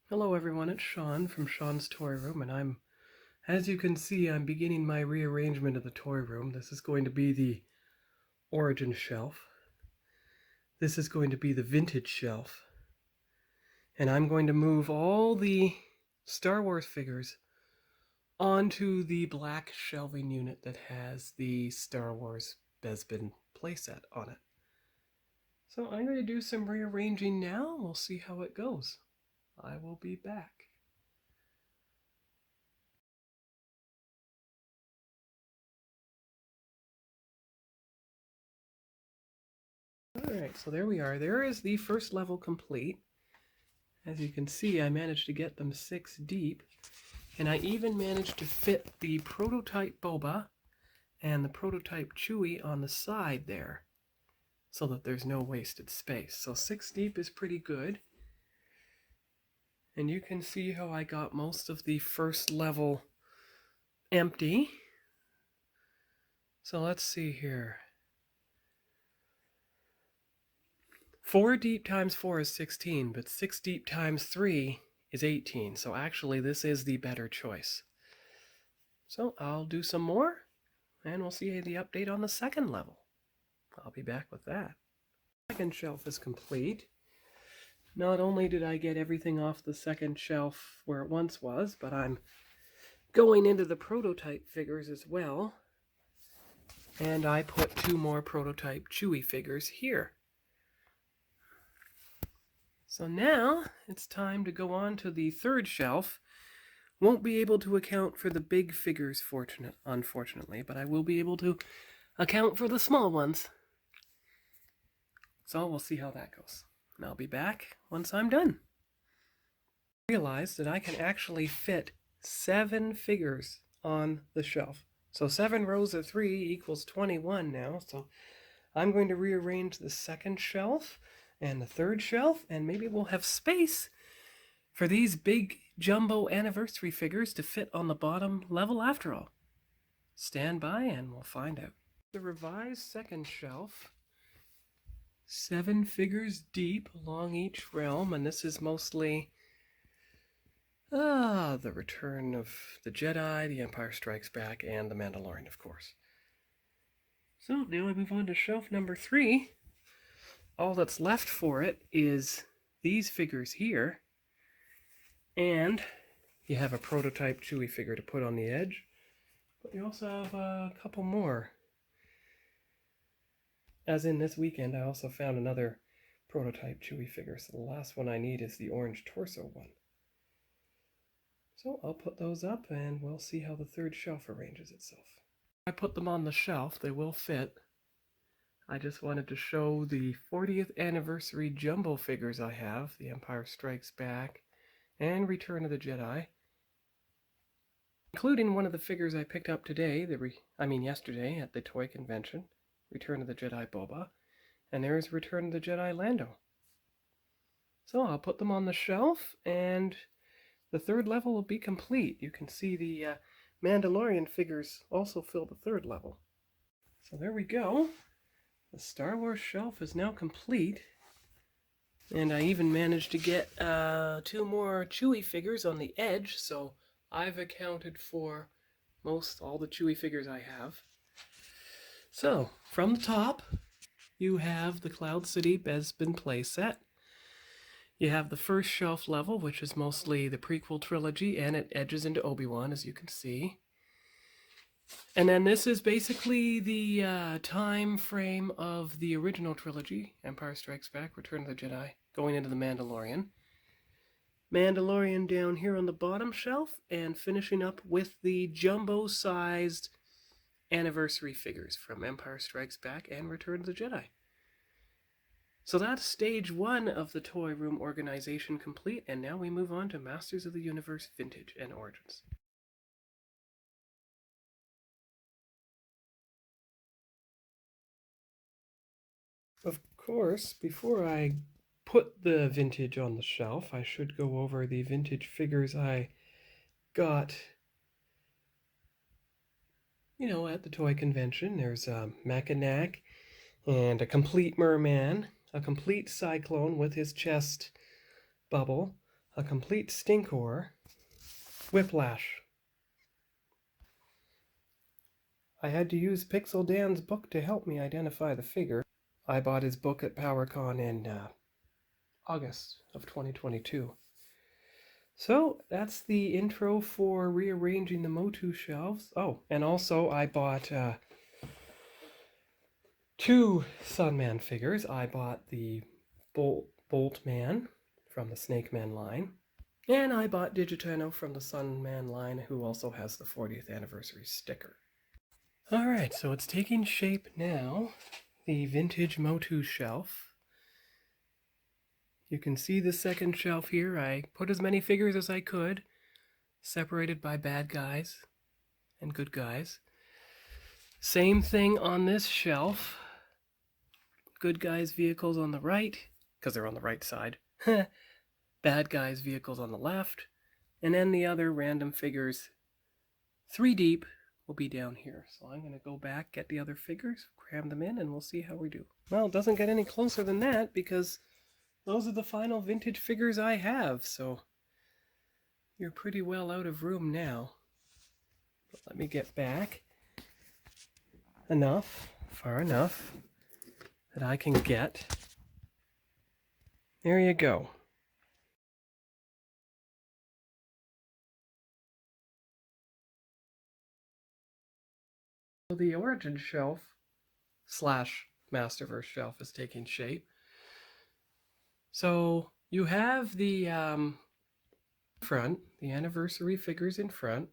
Hello everyone, it's Sean from Sean's Toy Room, and as you can see, I'm beginning my rearrangement of the toy room. This is going to be the origin shelf. This is going to be the vintage shelf. And I'm going to move all the Star Wars figures onto the black shelving unit that has the Star Wars Bespin playset on it. So I'm going to do some rearranging now. We'll see how it goes. I will be back. Alright, so there we are. There is the first level complete. As you can see, I managed to get them 6 deep, and I even managed to fit the prototype Boba and the prototype Chewie on the side there, so that there's no wasted space. So 6 deep is pretty good. And you can see how I got most of the first level empty. So let's see here. 4 deep times 4 is 16, but 6 deep times 3 is 18. So actually this is the better choice. So I'll do some more, and we'll see the update on the second level. I'll be back with that. Second shelf is complete. Not only did I get everything off the second shelf where it once was, but I'm going into the prototype figures as well. And I put 2 more prototype Chewie figures here. So now it's time to go on to the third shelf. Won't be able to account for the big figures, unfortunately, but I will be able to account for the small ones. So we'll see how that goes. And I'll be back once I'm done. I realized that I can actually fit 7 figures on the shelf. So 7 rows of 3 equals 21 now. So I'm going to rearrange the second shelf and the third shelf, and maybe we'll have space for these big jumbo anniversary figures to fit on the bottom level after all. Stand by and we'll find out. The revised second shelf, 7 figures deep along each realm, and this is mostly the Return of the Jedi, The Empire Strikes Back, and The Mandalorian, of course. So now I move on to shelf number 3. All that's left for it is these figures here, and you have a prototype Chewie figure to put on the edge, but you also have a couple more. As in this weekend, I also found another prototype Chewie figure, so the last one I need is the orange torso one. So I'll put those up and we'll see how the third shelf arranges itself. I put them on the shelf, they will fit. I just wanted to show the 40th anniversary jumbo figures I have, The Empire Strikes Back and Return of the Jedi, including one of the figures I picked up today, yesterday at the toy convention, Return of the Jedi Boba, and there's Return of the Jedi Lando. So I'll put them on the shelf, and the third level will be complete. You can see the Mandalorian figures also fill the third level. So there we go. The Star Wars shelf is now complete, and I even managed to get 2 more Chewie figures on the edge, so I've accounted for all the Chewie figures I have. So, from the top, you have the Cloud City Bespin playset. You have the first shelf level, which is mostly the prequel trilogy, and it edges into Obi-Wan, as you can see. And then this is basically the time frame of the original trilogy, Empire Strikes Back, Return of the Jedi, going into the Mandalorian. Mandalorian down here on the bottom shelf, and finishing up with the jumbo-sized anniversary figures from Empire Strikes Back and Return of the Jedi. So that's stage 1 of the toy room organization complete, and now we move on to Masters of the Universe Vintage and Origins. Of course, before I put the vintage on the shelf, I should go over the vintage figures I got, at the toy convention. There's a Mackinac and a complete Merman, a complete Cyclone with his chest bubble, a complete stinkor, Whiplash. I had to use Pixel Dan's book to help me identify the figure. I bought his book at PowerCon in August of 2022. So that's the intro for rearranging the MOTU shelves. Oh, and also I bought 2 Sunman figures. I bought the Bolt Man from the Snake Man line, and I bought Digitano from the Sunman line, who also has the 40th anniversary sticker. Alright, so it's taking shape now, the vintage MOTU shelf. You can see the second shelf here. I put as many figures as I could, separated by bad guys and good guys. Same thing on this shelf. Good guys' vehicles on the right, because they're on the right side. Bad guys' vehicles on the left. And then the other random figures, 3 deep, will be down here. So I'm going to go back, get the other figures, cram them in, and we'll see how we do. Well, it doesn't get any closer than that, because those are the final vintage figures I have, so you're pretty well out of room now. But let me get back far enough, that I can get. There you go. So the origin shelf slash Masterverse shelf is taking shape. So you have the front, the anniversary figures in front,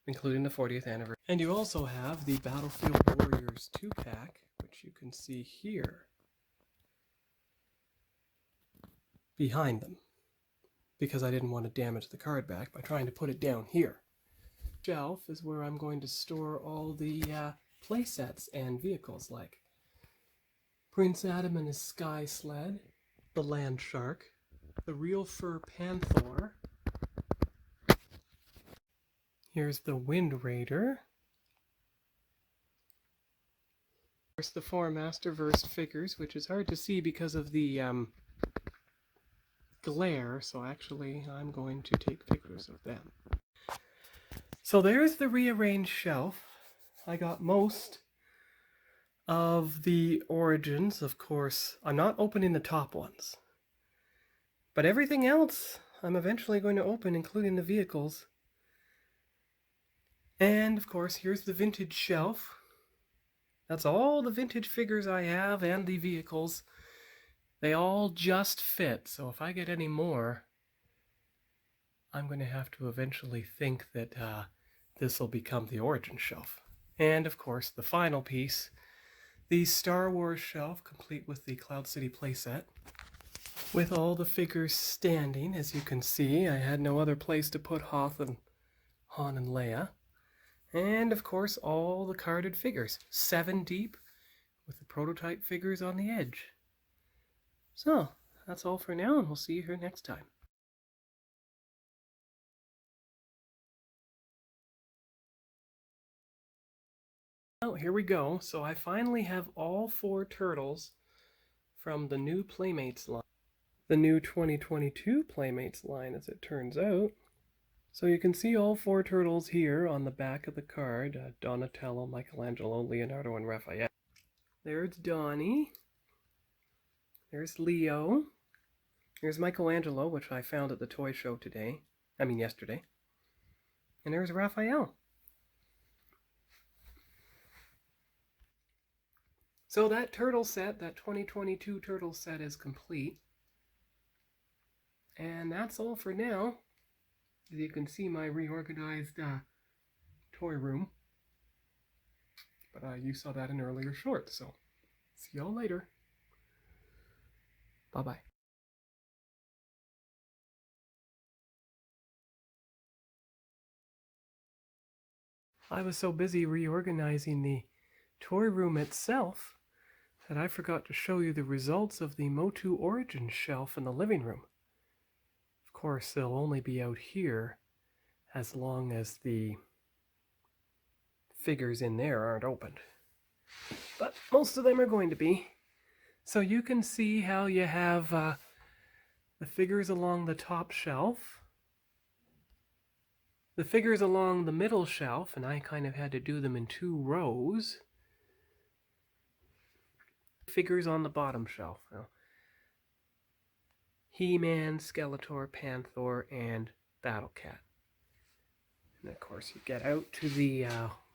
including the 40th anniversary. And you also have the Battlefield Warriors 2-pack, which you can see here behind them, because I didn't want to damage the card back by trying to put it down here. Shelf is where I'm going to store all the play sets and vehicles, like Prince Adam and his Sky Sled, the Land Shark, the Real Fur Panther. Here's the Wind Raider. There's the 4 Masterverse figures, which is hard to see because of the glare, so actually I'm going to take pictures of them. So there's the rearranged shelf. I got most of the origins, of course. I'm not opening the top ones, but everything else I'm eventually going to open, including the vehicles. And of course, here's the vintage shelf. That's all the vintage figures I have and the vehicles. They all just fit, so if I get any more, I'm going to have to eventually think that this will become the origin shelf. And of course, the final piece, the Star Wars shelf, complete with the Cloud City playset, with all the figures standing. As you can see, I had no other place to put Hoth and Han and Leia. And of course, all the carded figures, 7 deep, with the prototype figures on the edge. So, that's all for now, and we'll see you here next time. Oh, here we go. So I finally have all 4 turtles from the new Playmates line. The new 2022 Playmates line, as it turns out. So you can see all 4 turtles here on the back of the card. Donatello, Michelangelo, Leonardo, and Raphael. There's Donnie. There's Leo. There's Michelangelo, which I found at the toy show yesterday. And there's Raphael. So that turtle set, that 2022 turtle set, is complete. And that's all for now. As you can see, my reorganized toy room. But you saw that in earlier shorts, so see y'all later. Bye-bye. I was so busy reorganizing the toy room itself that I forgot to show you the results of the MOTU Origin shelf in the living room. Of course, they'll only be out here as long as the figures in there aren't opened. But most of them are going to be. So you can see how you have the figures along the top shelf, the figures along the middle shelf, and I kind of had to do them in 2 rows, figures on the bottom shelf. Now, He-Man, Skeletor, Panther, and Battle Cat. And of course you get out to the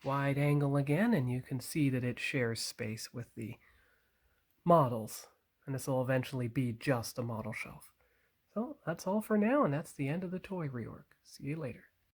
wide angle again, and you can see that it shares space with the models. And this will eventually be just a model shelf. So that's all for now, and that's the end of the toy reorg. See you later.